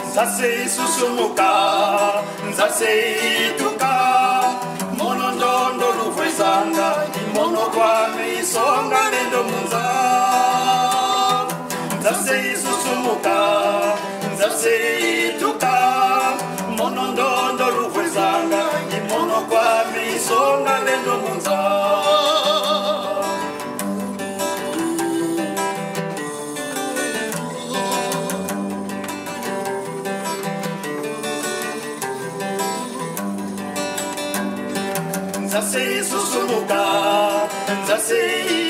Nzase susumuka, nzase ituka, mono ndondo lufwezanga, mono kwame isonga nendo munza. Nzase susumuka, nzase ituka, mono ndondo lufwezanga, mono kwame isonga nendo munza. Nzase susumuka, nzase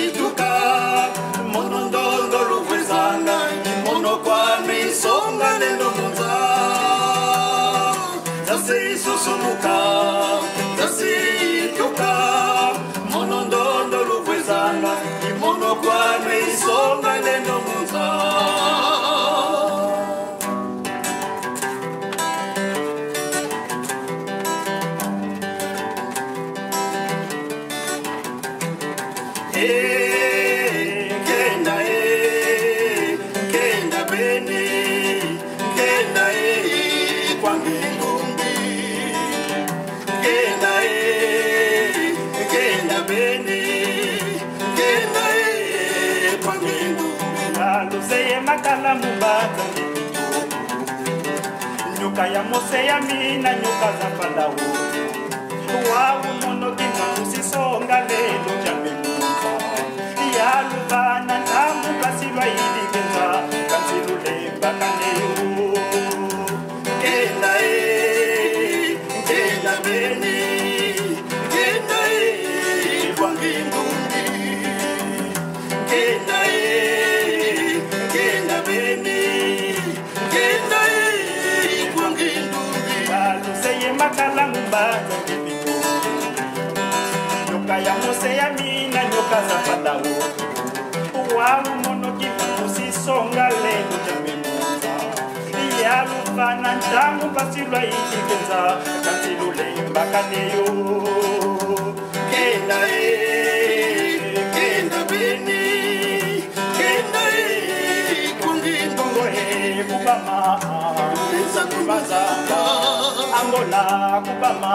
ituka, mono ndondo lufwezanga, mono kwame isonga nendo munza. Nzase susumuka, nzase ituka, mono ndondo lufwezanga, mono kwame isonga nendo munza. Makala mubata nyuka ya mose ya mina nyuka za palawo wawu mono kina usisonga lelo jambe muka ya lubana ntamu kasilwa iligenza kansilulemba kaneyo kenda beni kenda kwangindungi kenda makala mubata kipiko nyoka ya mose ya mina nyoka za palawo wawu mono kifusi songa lelo jambe muza ya lufana ntamu kasilwa ikigenza kansilulemba kaneyo kenda beni kenda kungindongo kubama Nisa kumazamba Angola kubama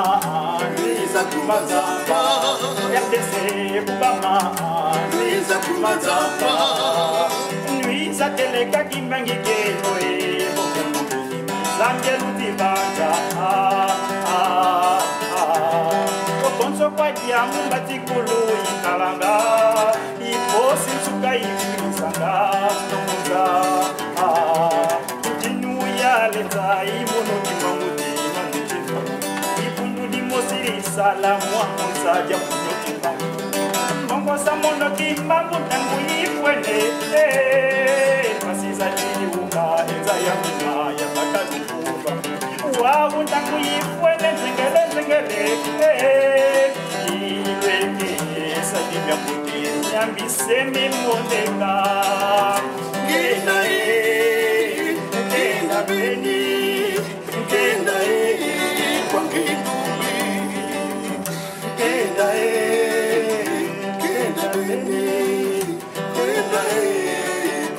Nisa kumazamba RDC kubama Nisa kumazamba Nuisa teleka kimbangi keloe Zangelu tibanja Kokonso kwa diamu batikulu ikalanga Iposi nsuka ifinisanga Nomuza Lenza imono kimamuti mandichino Ipundu di mosiri salamu amonsa japunyo kimamu Mongo sa mono kimamu tangu ifwene Masiza jini uka enza ya mina ya takadukuba Wawu tangu ifwene zengele Ilweke sajimya puti nyambi semi mondeka Gina beni kenda kwangindumi kenda beni kenda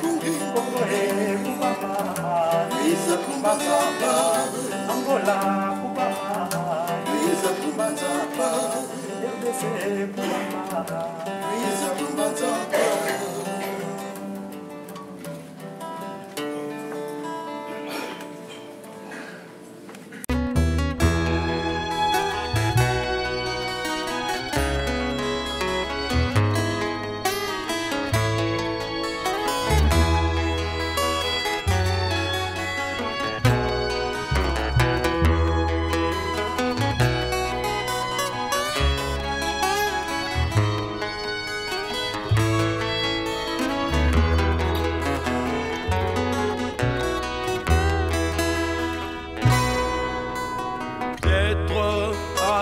kungindumi kubama Nisa kumazamba Angola kubama Nisa kumazamba RDC kubama Nisa kumazamba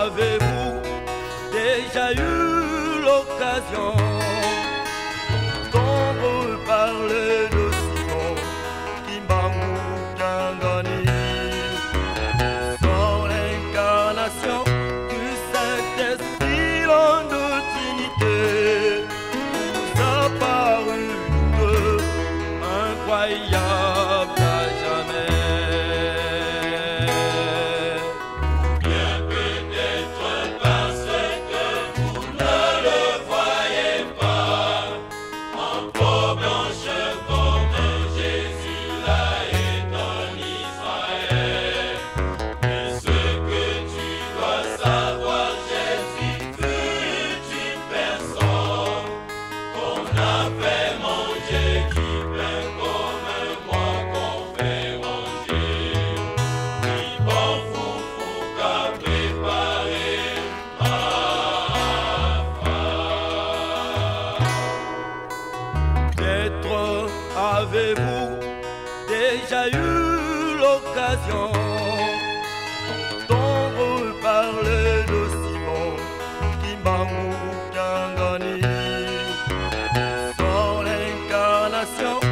Avez-vous déjà eu l'occasion d'entendre parler de Simon Kimbangu Kangani, son incarnation du Saint-Esprit en deux Trinités nous a paru incroyable à jamais. déjà eu l'occasion d'entendre parler de Simon Kimbangu Kangani. Son incarnation